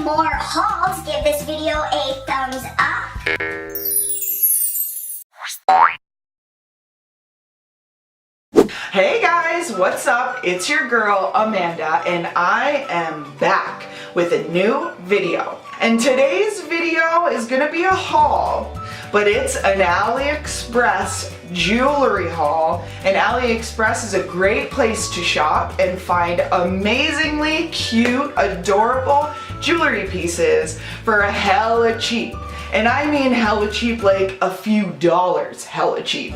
more hauls, give this video a thumbs up. Hey guys, what's up? It's your girl Amanda and I am back with a new video. And today's video is gonna be a haul, but it's an AliExpress jewelry haul. And AliExpress is a great place to shop and find amazingly cute, adorable jewelry pieces for a hella cheap. And I mean hella cheap, like a few dollars hella cheap.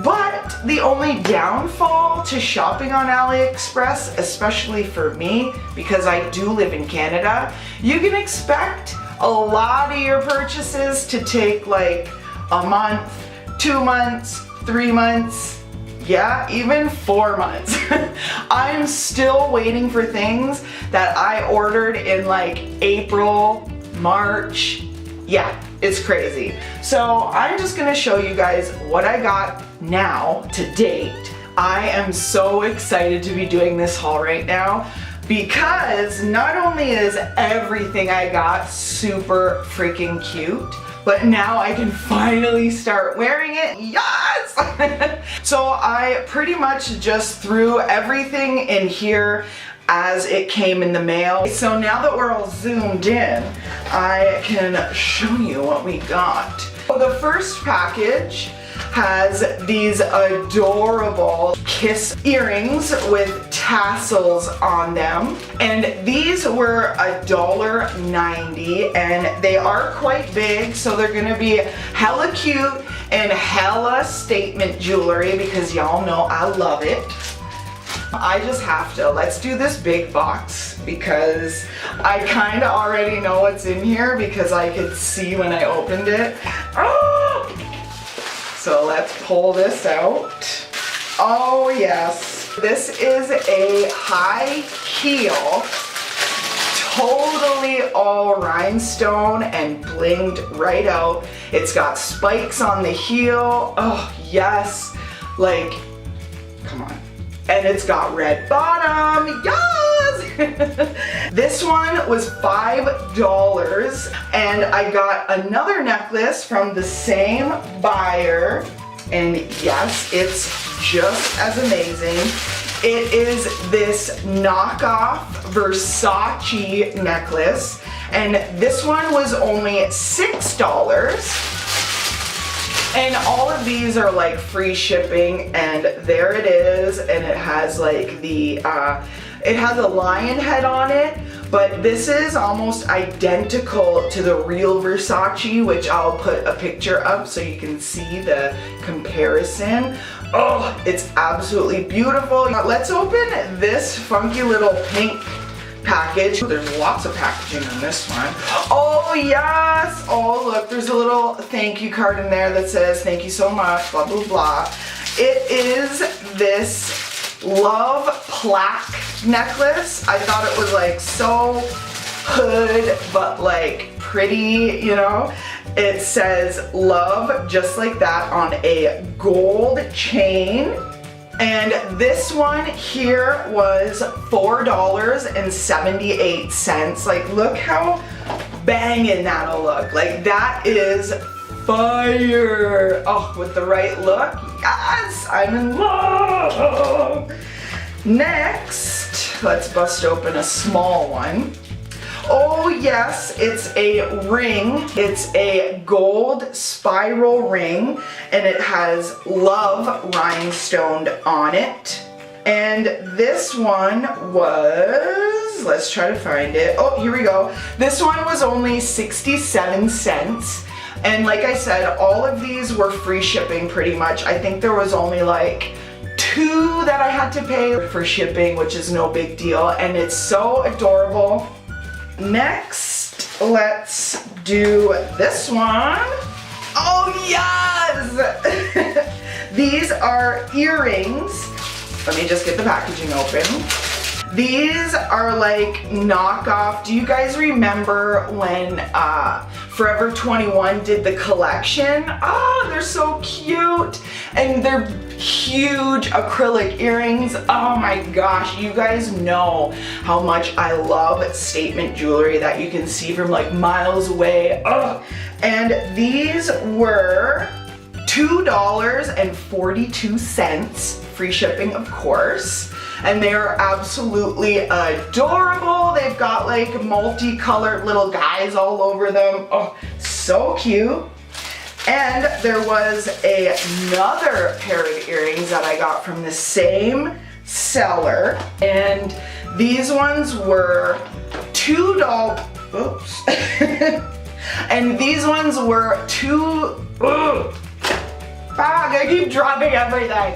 But the only downfall to shopping on AliExpress, especially for me, because I do live in Canada, you can expect a lot of your purchases to take like a month, 2 months, 3 months, yeah, even 4 months. I'm still waiting for things that I ordered in like April, March. Yeah, it's crazy. So I'm just gonna show you guys what I got now to date. I am so excited to be doing this haul right now because not only is everything I got super freaking cute, but now I can finally start wearing it. Yes! So I pretty much just threw everything in here as it came in the mail. So now that we're all zoomed in, I can show you what we got. So the first package has these adorable kiss earrings with tassels on them. And these were $1.90 and they are quite big, so they're gonna be hella cute and hella statement jewelry because y'all know I love it. I just have to, let's do this big box because I kind of already know what's in here because I could see when I opened it. Oh! So let's pull this out. Oh yes, this is a high heel, totally all rhinestone and blinged right out. It's got spikes on the heel. Oh yes, like, come on. And it's got red bottom, yes! This one was $5 and I got another necklace from the same buyer and yes, it's just as amazing. It is this knockoff Versace necklace and this one was only $6. And all of these are like free shipping and there it is, and it has like the, it has a lion head on it, but this is almost identical to the real Versace, which I'll put a picture up so you can see the comparison. Oh, it's absolutely beautiful. Let's open this funky little pink package. There's lots of packaging in this one. Oh yes! Oh look, there's a little thank you card in there that says thank you so much, blah blah blah. It is this love plaque necklace. I thought it was like so hood but like pretty, you know. It says love just like that on a gold chain. And this one here was $4.78. Like, look how banging that'll look. Like, that is fire. Oh, with the right look, yes, I'm in love. Next, let's bust open a small one. Oh yes, it's a ring. It's a gold spiral ring and it has love rhinestoned on it. And this one was, let's try to find it. Oh, here we go. This one was only 67 cents. And like I said, all of these were free shipping pretty much. I think there was only like 2 that I had to pay for shipping, which is no big deal. And it's so adorable. Next, let's do this one. Oh yes! These are earrings. Let me just get the packaging open. These are like knockoff. Do you guys remember when Forever 21 did the collection? Oh, they're so cute. And they're huge acrylic earrings. Oh my gosh, you guys know how much I love statement jewelry that you can see from like miles away. Oh, and these were $2.42, free shipping of course. And they are absolutely adorable. They've got like multicolored little guys all over them. Oh, so cute. And there was another pair of earrings that I got from the same seller. And these ones were $2. Oops. And these ones were I keep dropping everything.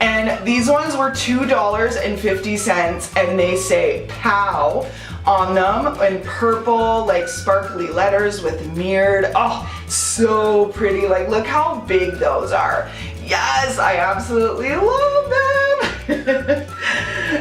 And these ones were $2.50 and they say POW on them in purple, like sparkly letters with mirrored. Oh, so pretty. Like, look how big those are. Yes, I absolutely love them.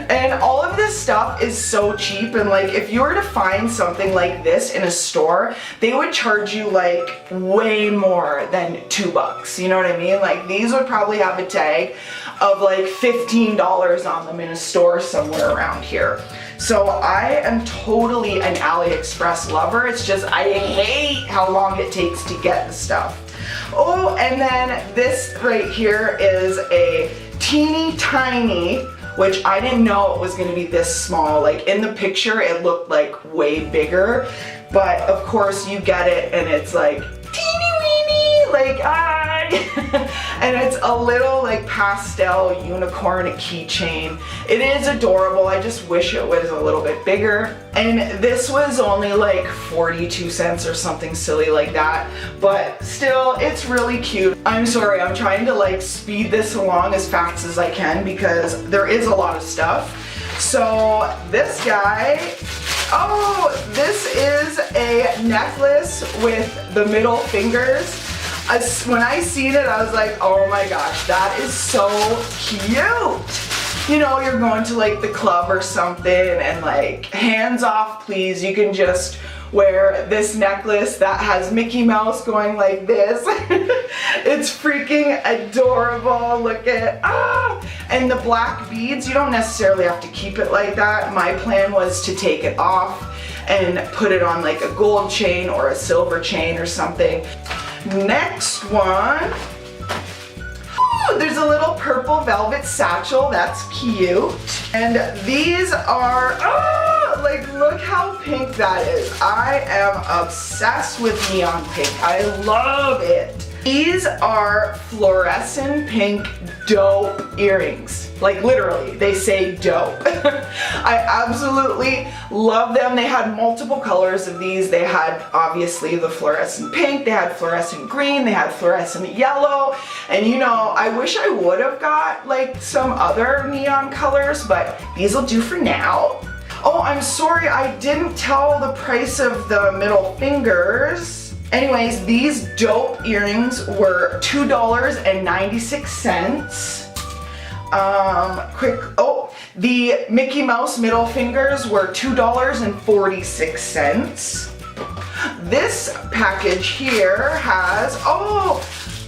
And all of this stuff is so cheap, and like if you were to find something like this in a store, they would charge you like way more than $2. You know what I mean? Like these would probably have a tag of like $15 on them in a store somewhere around here. So I am totally an AliExpress lover. It's just I hate how long it takes to get the stuff. Oh, and then this right here is a teeny tiny, which I didn't know it was gonna be this small. Like in the picture, it looked like way bigger, but of course you get it and it's like teeny weeny, like and it's a little like pastel unicorn keychain. It is adorable. I just wish it was a little bit bigger. And this was only like 42 cents or something silly like that, but still it's really cute. I'm sorry, I'm trying to like speed this along as fast as I can because there is a lot of stuff. So this guy, oh, this is a necklace with the middle fingers. When I seen it, I was like, oh my gosh, that is so cute. You know, you're going to like the club or something and like, hands off please, you can just wear this necklace that has Mickey Mouse going like this. It's freaking adorable. Look at, and the black beads, you don't necessarily have to keep it like that. My plan was to take it off and put it on like a gold chain or a silver chain or something. Next one, oh, there's a little purple velvet satchel, that's cute. And these are, like look how pink that is. I am obsessed with neon pink, I love it. These are fluorescent pink dope earrings. Like literally, they say dope. I absolutely love them. They had multiple colors of these. They had obviously the fluorescent pink, they had fluorescent green, they had fluorescent yellow. And you know, I wish I would have got like some other neon colors, but these will do for now. Oh, I'm sorry, I didn't tell the price of the middle fingers. Anyways, these dope earrings were $2.96. The Mickey Mouse middle fingers were $2.46. This package here has,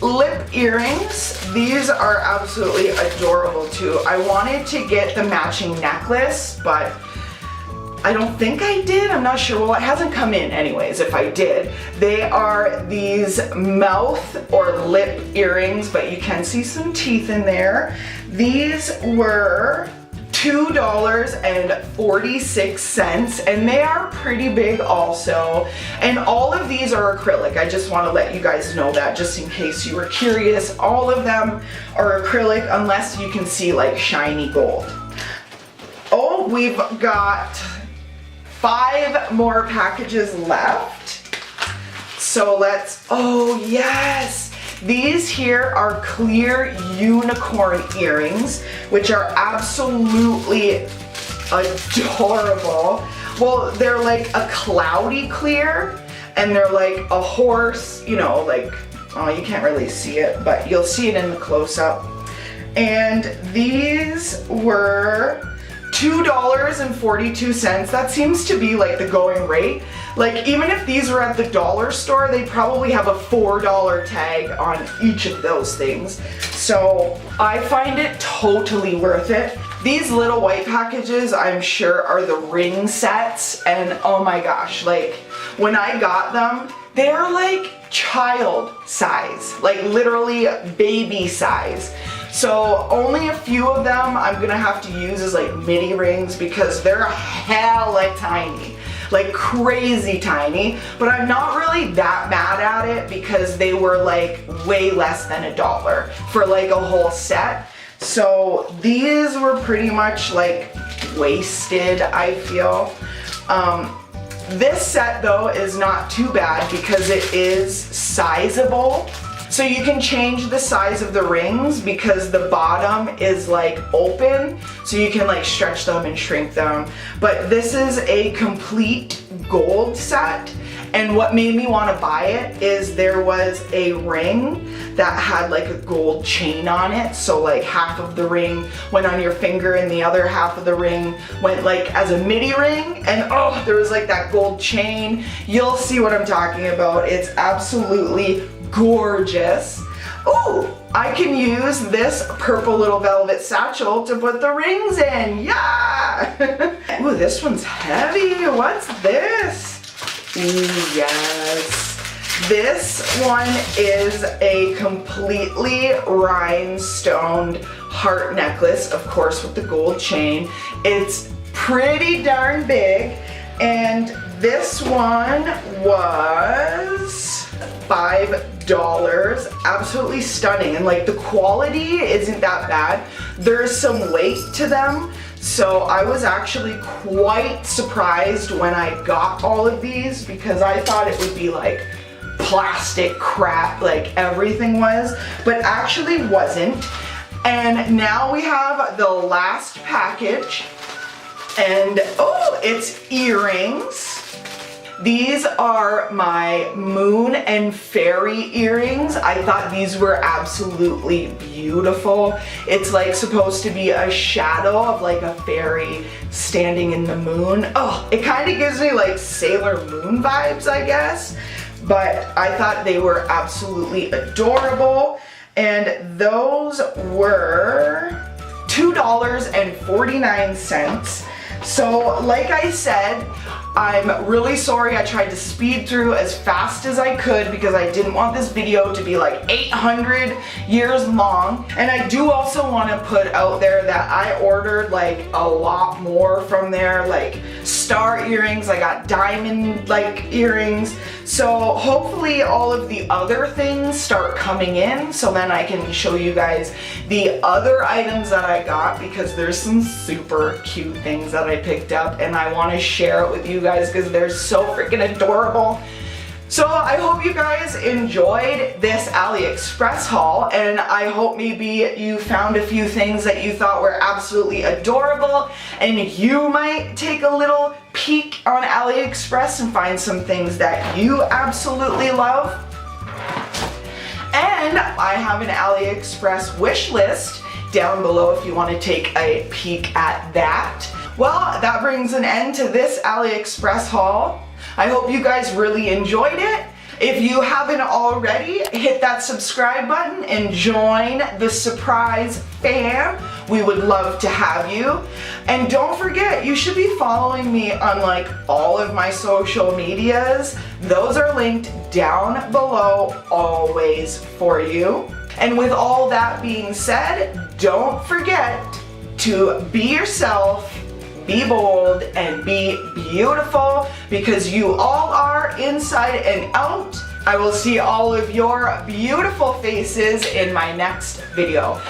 lip earrings. These are absolutely adorable too. I wanted to get the matching necklace, but I don't think I did, I'm not sure. Well, it hasn't come in anyways, if I did. They are these mouth or lip earrings, but you can see some teeth in there. These were $2.46, and they are pretty big also. And all of these are acrylic. I just want to let you guys know that, just in case you were curious. All of them are acrylic unless you can see like shiny gold. Oh, we've got 5 more packages left. So let's, oh yes! These here are clear unicorn earrings, which are absolutely adorable. Well, they're like a cloudy clear, and they're like a horse, you know, like, oh, you can't really see it, but you'll see it in the close-up. And these were $2.42. That seems to be like the going rate. Like even if these were at the dollar store, they probably have a $4 tag on each of those things. So I find it totally worth it. These little white packages, I'm sure, are the ring sets, and oh my gosh, like when I got them, they're like child size, like literally baby size. So only a few of them I'm gonna have to use as like mini rings because they're hella tiny, like crazy tiny. But I'm not really that mad at it because they were like way less than $1 for like a whole set. So these were pretty much like wasted, I feel. This set though is not too bad because it is sizable. So you can change the size of the rings because the bottom is like open, so you can like stretch them and shrink them. But this is a complete gold set, and what made me want to buy it is there was a ring that had like a gold chain on it. So like half of the ring went on your finger and the other half of the ring went like as a midi ring, and oh, there was like that gold chain. You'll see what I'm talking about. It's absolutely gorgeous. Ooh, I can use this purple little velvet satchel to put the rings in. Yeah! Ooh, this one's heavy. What's this? Ooh, yes. This one is a completely rhinestoned heart necklace, of course with the gold chain. It's pretty darn big, and this one was $5. Absolutely stunning, and like the quality isn't that bad. There's some weight to them, so I was actually quite surprised when I got all of these because I thought it would be like plastic crap like everything was, but actually wasn't. And now we have the last package, and oh, it's earrings. These are my moon and fairy earrings. I thought these were absolutely beautiful. It's like supposed to be a shadow of like a fairy standing in the moon. Oh, it kind of gives me like Sailor Moon vibes, I guess. But I thought they were absolutely adorable. And those were $2.49. So like I said, I'm really sorry I tried to speed through as fast as I could because I didn't want this video to be like 800 years long. And I do also want to put out there that I ordered like a lot more from there, like star earrings, I got diamond like earrings. So hopefully all of the other things start coming in so then I can show you guys the other items that I got because there's some super cute things that I picked up and I want to share it with you guys because they're so freaking adorable. So I hope you guys enjoyed this AliExpress haul, and I hope maybe you found a few things that you thought were absolutely adorable and you might take a little peek on AliExpress and find some things that you absolutely love. And I have an AliExpress wish list down below if you want to take a peek at that. Well, that brings an end to this AliExpress haul. I hope you guys really enjoyed it. If you haven't already, hit that subscribe button and join the surprise fam. We would love to have you. And don't forget, you should be following me on like all of my social medias. Those are linked down below always for you. And with all that being said, don't forget to be yourself, be bold, and be beautiful because you all are inside and out. I will see all of your beautiful faces in my next video.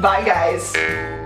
Bye guys.